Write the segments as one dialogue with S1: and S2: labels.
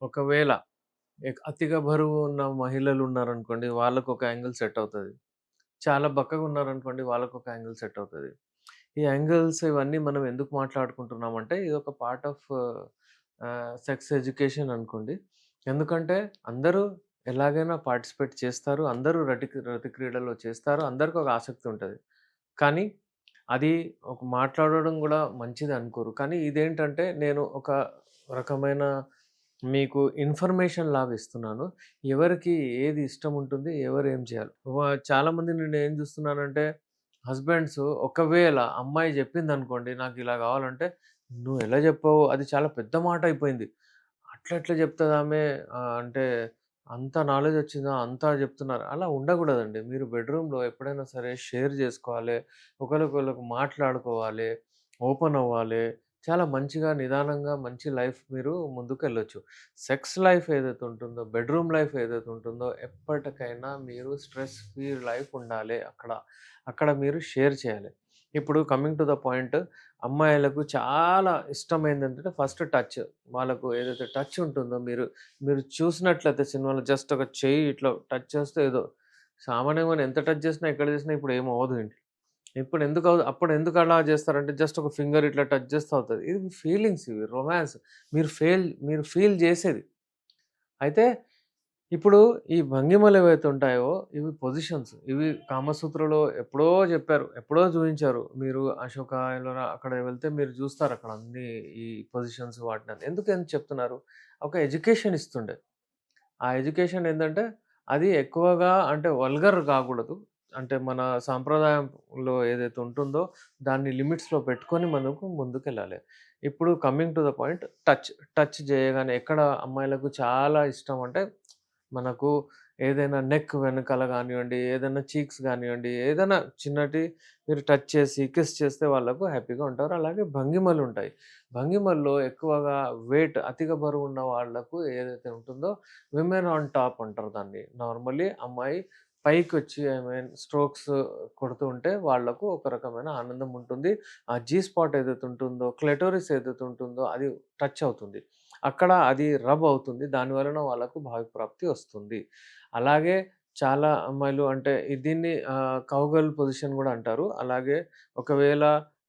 S1: ఒకవేళ అతిగా బరువు ఉన్న మహిళలున్నారనుకోండి, వాళ్ళకొక యాంగిల్ సెట్ అవుతది. చాలా బక్కగున్నారనుకోండి, వాళ్ళకొక యాంగిల్ సెట్ అవుతది. ఈ యాంగిల్స్ ఇవన్నీ మనం ఎందుకు మాట్లాడుకుంటున్నామంటే, ఇదొక పార్ట్ ఆఫ్ సెక్స్ ఎడ్యుకేషన్ అనుకోండి. ఎందుకంటే, అందరూ ఎలాగైనా పార్టిసిపేట్ చేస్తారు. అందరూ రతి క్రీడల్లో చేస్తారు. అందరికొక ఆసక్తి ఉంటది. కానీ, అది ఒక మాట్లాడడం గూడా మంచిది అనుకోరు. కానీ ఇదేంటంటే, నేను ఒక రకమైన మీకు ఇన్ఫర్మేషన్ లాగా ఇస్తున్నాను. ఎవరికి ఏది ఇష్టం ఉంటుంది, ఎవరు ఏం చేయాలి. చాలామంది నేనేం చూస్తున్నానంటే, హస్బెండ్స్ ఒకవేళ అమ్మాయి చెప్పిందనుకోండి, నాకిలా కావాలంటే, "నువ్వెలా చెప్పావు? అది చాలా పెద్ద మాట అయిపోయింది. అట్లా ఎట్లా చెప్తదామె? అంటే అంత నాలెడ్జ్ వచ్చిందా? అంతా చెప్తున్నారు." అలా ఉండకూడదండి. మీరు బెడ్‌రూమ్‌లో ఎప్పుడైనా సరే షేర్ చేసుకోవాలి. ఒకళ్ళకొకళ్ళకు మాట్లాడుకోవాలి. ఓపెన్ అవ్వాలి. చాలా మంచిగా, నిదానంగా మంచి లైఫ్ మీరు ముందుకెళ్ళొచ్చు. సెక్స్ లైఫ్ ఏదైతే ఉంటుందో, బెడ్‌రూమ్ లైఫ్ ఏదైతే ఉంటుందో, ఎప్పటికైనా మీరు స్ట్రెస్ ఫ్రీ లైఫ్ ఉండాలి అక్కడ. అక్కడ మీరు షేర్ చేయాలి. ఇప్పుడు కమింగ్ టు ద పాయింట్, అమ్మాయిలకు చాలా ఇష్టమైందేంటంటే ఫస్ట్ టచ్. వాళ్ళకు ఏదైతే టచ్ ఉంటుందో మీరు చూసినట్లయితే సినిమాలో జస్ట్ ఒక చెయ్యి ఇట్లా టచ్ చేస్తే ఏదో సామాన్యంగా మనం ఎంత టచ్ చేసినా, ఎక్కడ చేసినా ఇప్పుడు ఏమి అవ్వదు ఇంట్లో. అప్పుడెందుకు అలా జేస్తారంటే జస్ట్ ఒక ఫింగర్ ఇట్లా టచ్ జేస్తే అవుతది. ఇది ఫీలింగ్స్ ఇవి రొమాన్స్. మీరు ఫీల్ జేసేది. అయితే ఇప్పుడు ఈ భంగిమలేవైతే ఉంటాయో ఇవి పొజిషన్స్. ఇవి కామసూత్రలో ఎప్పుడో జెప్పారు. ఎప్పుడో జూయించారు. మీరు అశోక, ఎలోరా అక్కడ వెళ్తే మీరు జూస్తారక్కడ అన్నీ ఈ పొజిషన్స్ వాటినన్ని. ఎందుకని చెప్తున్నారు? ఒక ఎడ్యుకేషన్ ఇస్తుండే. ఆ ఎడ్యుకేషన్ ఏందంటే, అది ఎక్కువగా అంటే వల్గర్ గాకూడదు. అంటే మన సాంప్రదాయంలో ఏదైతే ఉంటుందో, దాన్ని లిమిట్స్‌లో పెట్టుకొని మనకు ముందుకెళ్ళాలి. ఇప్పుడు coming to the point touch. Touch జేయగానే ఎక్కడ అమ్మాయిలకు చాలా ఇష్టం అంటే, మనకు ఏదైనా నెక్ వెనకాల గానివ్వండి, ఏదైనా చీక్స్ గానివ్వండి, ఏదైనా చిన్నటి మీరు టచ్ చేసి, కిస్ చేస్తే వాళ్ళకు హ్యాపీగా ఉంటారు. అలాగే భంగిమలుంటాయి. భంగిమల్లో ఎక్కువగా అతిగా బరువున్న వాళ్ళకు ఏదైతే ఉంటుందో విమెన్ ఆన్ టాప్ అంటారు దాన్ని. నార్మల్లీ అమ్మాయి పైకొచ్చి ఐ మీన్ స్ట్రోక్స్ కొడుతూ ఉంటే వాళ్ళకు ఒక రకమైన ఆనందం ఉంటుంది. ఆ జీ స్పాట్ ఏదైతే ఉంటుందో, క్లెటోరిస్ ఏదైతే ఉంటుందో అది టచ్ అవుతుంది. అక్కడ అది రబ్ అవుతుంది. దాని వలన వాళ్ళకు భావిప్రాప్తి వస్తుంది. అలాగే చాలా అమ్మాయిలు అంటే దీన్ని కౌగల్ పొజిషన్ గూడా అంటారు. అలాగే ఒకవేళ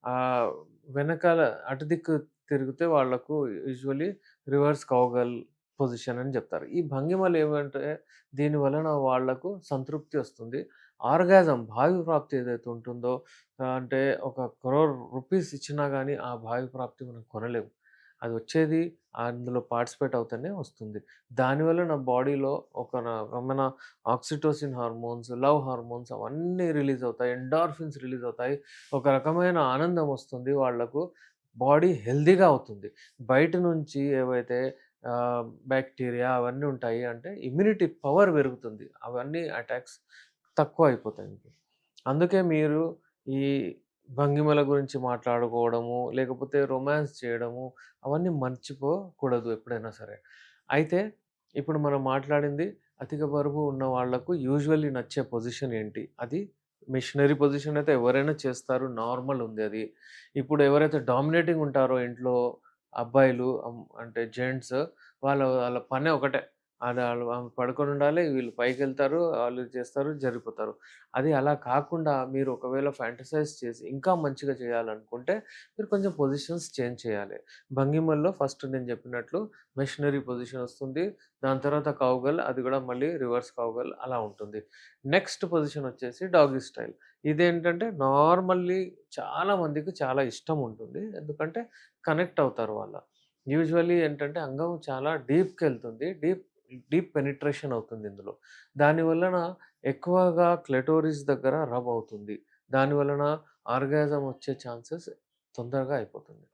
S1: ఆహ్, వెనకాల అటు దిక్కు తిరిగితే వాళ్ళకు యూజువల్లీ రివర్స్ కౌగల్ పొజిషన్ అని జెప్తారు. ఈ భంగిమలేమంటే దీని వలన వాళ్ళకు సంతృప్తి ఒస్తుంది. ఆర్గాజం భావి ప్రాప్తి ఏదైతే ఉంటుందో అంటే ఒక 1,00,00,000 రూపీస్ ఇచ్చినా గాని ఆ భావి ప్రాప్తి మనం కొనలేము. అదొచ్చేది అందులో పార్టిసిపేట్ అవుతేనే వస్తుంది. దానివల్ల నా బాడీలో ఒక రకమైన ఆక్సిటోసిన్ హార్మోన్స్, లవ్ హార్మోన్స్ అవన్నీ రిలీజ్ అవుతాయి. ఎండార్ఫిన్స్ రిలీజ్ అవుతాయి. ఒక రకమైన ఆనందం ఒస్తుంది వాళ్ళకు. బాడీ హెల్తీగా అవుతుంది. బయట నుంచి ఏవైతే బాక్టీరియా అవన్నీ ఉంటాయి. అంటే ఇమ్యూనిటీ పవర్ పెరుగుతుంది. అవన్నీ అటాక్స్ తక్కువయిపోతాయి మీకు. అందుకే మీరు ఈ భంగిమల గురించి మాట్లాడుకోవడము, లేకపోతే రొమాన్స్ చేయడము అవన్నీ మర్చిపోకూడదు ఎప్పుడైనా సరే. అయితే ఇప్పుడు మనం మాట్లాడింది అధిక బరువు ఉన్న వాళ్ళకు యూజువల్లీ నచ్చే పొజిషన్ ఏంటి? అది మిషనరీ పొజిషన్ అయితే ఎవరైనా చేస్తారు. నార్మల్ ఉంది అది. ఇప్పుడు ఎవరైతే డామినేటింగ్ ఉంటారో ఇంట్లో అబ్బాయిలు అంటే జెంట్స్ వాళ్ళ పనే ఒకటే. ఆమె పడుకొనుండాలి. వీళ్ళు పైకెళ్తారు. ఆళ్ళు చేస్తారు, జరిపోతారు. అది అలా కాకుండా మీరు ఒకవేళ ఫాంటసైజ్ చేసి ఇంకా మంచిగా చేయాలనుకుంటే మీరు కొంచెం పొజిషన్స్ చేంజ్ చేయాలి. భంగిమల్లో ఫస్ట్ నేను చెప్పినట్లు మిషనరీ పొజిషన్ వస్తుంది. దాని తర్వాత కౌగల్ అది కూడా మళ్ళీ రివర్స్ కౌగల్ అలా ఉంటుంది. నెక్స్ట్ పొజిషన్ వచ్చేసి డాగీ స్టైల్. ఇదేంటంటే నార్మల్లీ చాలా మందికి చాలా ఇష్టం ఉంటుంది. ఎందుకంటే కనెక్ట్ అవుతారు యూజువల్లీ ఏంటంటే అంగం చాలా డీప్‌కెళ్తుంది. డీప్ పెనిట్రేషన్ అవుతుంది ఇందులో. దాని వలన ఎక్కువగా క్లెటోరిస్ దగ్గర రబ్ అవుతుంది. దాని వలన ఆర్గాజం వచ్చే ఛాన్సెస్ తొందరగా అయిపోతుంది.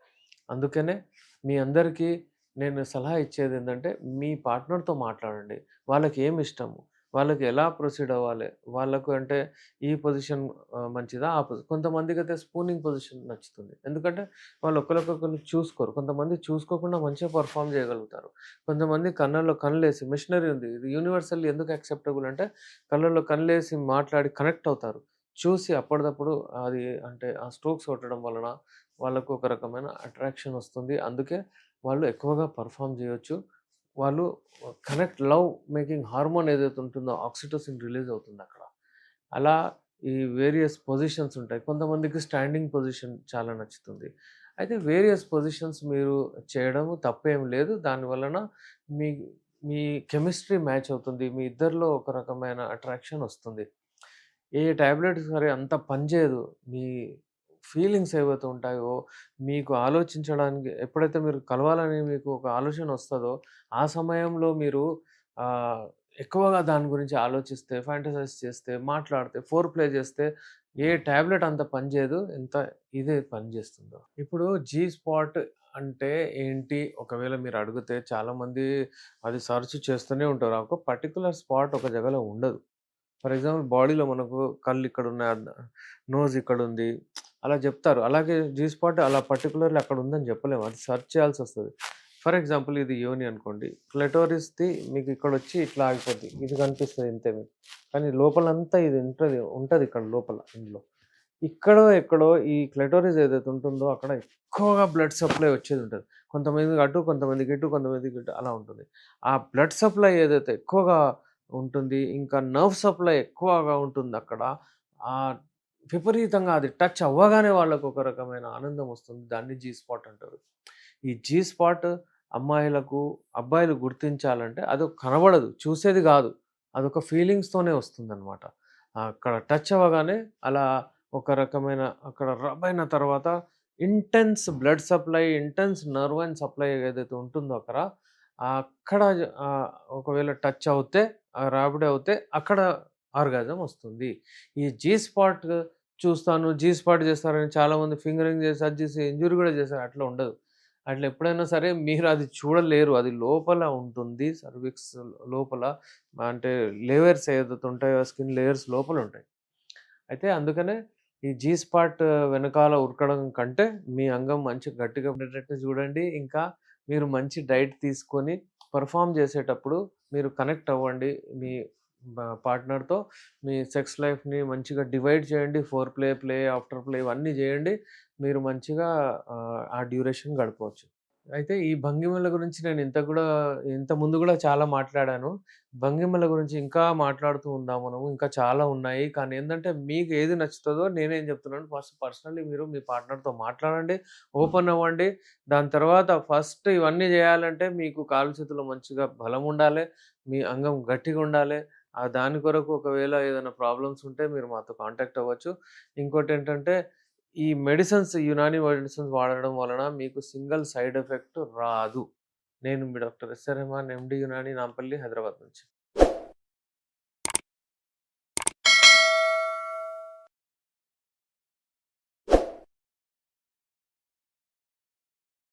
S1: అందుకనే మీ అందరికీ నేను సలహా ఇచ్చేదేంటంటే, మీ పార్ట్నర్‌తో మాట్లాడండి. వాళ్ళకేమిష్టము? వాళ్ళకి ఎలా ప్రొసీడ్ అవ్వాలి? వాళ్ళకు అంటే ఈ పొజిషన్ మంచిదా? కొంతమందికైతే స్పూనింగ్ పొజిషన్ నచ్చుతుంది. ఎందుకంటే వాళ్ళు ఒకళ్ళకొకళ్ళు చూసుకోరు. కొంతమంది చూసుకోకుండా మంచిగా పెర్ఫార్మ్ చేయగలుగుతారు. కొంతమంది కళ్ళల్లో కళ్ళేసి మిషనరీ ఉంది. ఇది యూనివర్సల్లీ ఎందుకు యాక్సెప్టబుల్ అంటే కళ్ళల్లో కళ్ళేసి మాట్లాడి కనెక్ట్ అవుతారు. చూసి అప్పటిదప్పుడు అది అంటే ఆ స్ట్రోక్స్ కొట్టడం వలన వాళ్ళకు ఒక రకమైన అట్రాక్షన్ వస్తుంది. అందుకే వాళ్ళు ఎక్కువగా పెర్ఫార్మ్ జేయొచ్చు. వాళ్ళు లవ్ మేకింగ్ హార్మోన్ ఏదైతే ఉంటుందో ఆక్సిటోసిన్ రిలీజ్ అవుతుందక్కడ. అలా ఈ వేరియస్ పొజిషన్స్ ఉంటాయి. కొంతమందికి స్టాండింగ్ పొజిషన్ చాలా నచ్చుతుంది. అయితే వేరియస్ పొజిషన్స్ మీరు చేయడం తప్పేం లేదు. దాని వలన మీ మీ కెమిస్ట్రీ మ్యాచ్ అవుతుంది. మీ ఇద్దరిలో ఒక రకమైన అట్రాక్షన్ ఒస్తుంది. ఏ టాబ్లెట్ సరే అంత పనిచేయదు. మీ ఫీలింగ్స్ ఏవైతే ఉంటాయో, మీకు ఆలోచించడానికి ఎప్పుడైతే మీరు కలవాలని మీకు ఒక ఆలోచన ఒస్తదో, ఆ సమయంలో మీరు ఆహ్, ఎక్కువగా దాని గురించి ఆలోచిస్తే, ఫాంటసైజ్ చేస్తే, మాట్లాడితే, ఫోర్ ప్లే చేస్తే ఏ టాబ్లెట్ అంత పనిచేయదు. ఎంత ఇదే పనిచేస్తుందో. ఇప్పుడు జీ స్పాట్ అంటే ఏంటి? ఒకవేళ మీరు అడిగితే చాలామంది అది సెర్చ్ చేస్తూనే ఉంటారు. ఒక పర్టిక్యులర్ స్పాట్ ఒక జగలో ఉండదు. ఫర్ ఎగ్జాంపుల్ బాడీలో మనకు కళ్ళు ఇక్కడున్నాయి, నోస్ ఇక్కడుంది. అలా జెప్తారు. అలాగే జీ స్పాట్ అలా పర్టిక్యులర్‌లీ అక్కడుందని జెప్పలేము. అది సెర్చ్ చేయాల్సొస్తది. ఫర్ ఎగ్జాంపుల్ ఇది యోని అనుకోండి. క్లిటోరిస్‌ది మీకు ఇక్కడొచ్చి ఇట్లా ఆగిపోద్ది. ఇది కనిపిస్తది ఇంతే మీకు. కానీ లోపలంతా ఇది ఉంటది ఇక్కడ లోపల ఇందులో. ఇక్కడో ఎక్కడో ఈ క్లిటోరిస్ ఏదైతే ఉంటుందో అక్కడ ఎక్కువగా బ్లడ్ సప్లై వచ్చేదుంటది. కొంతమందికి అటు, కొంతమందికి ఇటు, కొంతమందికి ఇటు అలా ఉంటుంది. ఆ బ్లడ్ సప్లై ఏదైతే ఎక్కువగా ఉంటుంది, ఇంకా నర్వ్ సప్లై ఎక్కువగా ఉంటుందక్కడ. ఆహ్, విపరీతంగా అది టచ్ అవ్వగానే వాళ్ళకొక రకమైన ఆనందం వస్తుంది. దాన్ని జీ స్పాట్ అంటారు. ఈ జీ స్పాట్ అమ్మాయిలకు, అబ్బాయిలు గుర్తించాలంటే అది కనబడదు. చూసేది గాదు. అదొక ఫీలింగ్స్‌తోనే వస్తుందనమాట. అక్కడ టచ్ అవ్వగానే అలా ఒక రకమైన అక్కడ రబ్ అయిన తర్వాత intense blood supply, intense nerve and supply ఏదైతే ఉంటుందో అక్కడ, అక్కడ ఆహ్, ఒకవేళ టచ్ అవుతే, రాపిడి అవుతే అక్కడ ఆర్గాజం వస్తుంది. ఈ జీ స్పాట్ చూస్తాను, జీ స్పాట్ చేస్తారని చాలామంది ఫింగరింగ్ చేసి, అది చేసి ఇంజ్యూరీ గూడా చేశారు. అట్లా ఉండదు. అట్లా ఎప్పుడైనా సరే మీరు అది చూడలేరు. అది లోపల ఉంటుంది. సర్విక్స్ లోపల అంటే లేయర్స్ ఏదైతే ఉంటాయో స్కిన్ లేయర్స్ లోపలుంటాయి. అయితే అందుకనే ఈ జీ స్పాట్ వెనకాల ఉరకడం కంటే మీ అంగం మంచి గట్టిగా ఉండేటట్టు చూడండి. ఇంకా మీరు మంచి డైట్ తీసుకొని పెర్ఫార్మ్ చేసేటప్పుడు మీరు కనెక్ట్ అవ్వండి. మీ పార్ట్నర్‌తో మీ సెక్స్ లైఫ్‌ని మంచిగా డివైడ్ చేయండి. Four play, play, after play ఇవన్నీ చేయండి. మీరు మంచిగా ఆ డ్యూరేషన్ గడపవచ్చు. అయితే ఈ భంగిమల గురించి నేను ఇంతకుముందు గూడా చాలా మాట్లాడాను. భంగిమల గురించి ఇంకా మాట్లాడుతూ ఉందాం మనము. ఇంకా చాలా ఉన్నాయి. కానీ ఏందంటే మీకు ఏది నచ్చుతదో నేనేం చెప్తున్నాను ఫస్ట్ పర్సనల్లీ మీరు మీ పార్ట్నర్‌తో మాట్లాడండి. ఓపెన్ అవ్వండి. దాని తర్వాత ఫస్ట్ ఇవన్నీ జేయాలంటే మీకు కాళ్ళు చేతులు మంచిగా బలం ఉండాలే. మీ అంగం గట్టిగుండాలే. దాని కొరకు ఒకవేళ ఏదైనా ప్రాబ్లమ్స్ ఉంటే మీరు మాతో కాంటాక్ట్ అవ్వచ్చు. ఇంకోటేంటంటే ఈ యునాని మెడిసిన్స్ వాడడం వలన మీకు సింగిల్ సైడ్ ఎఫెక్ట్ రాదు. నేను మీ డాక్టర్ ఎస్.ఆర్. రెహమాన్ ఎండీ యునాని నాంపల్లి హైదరాబాద్ నుంచి.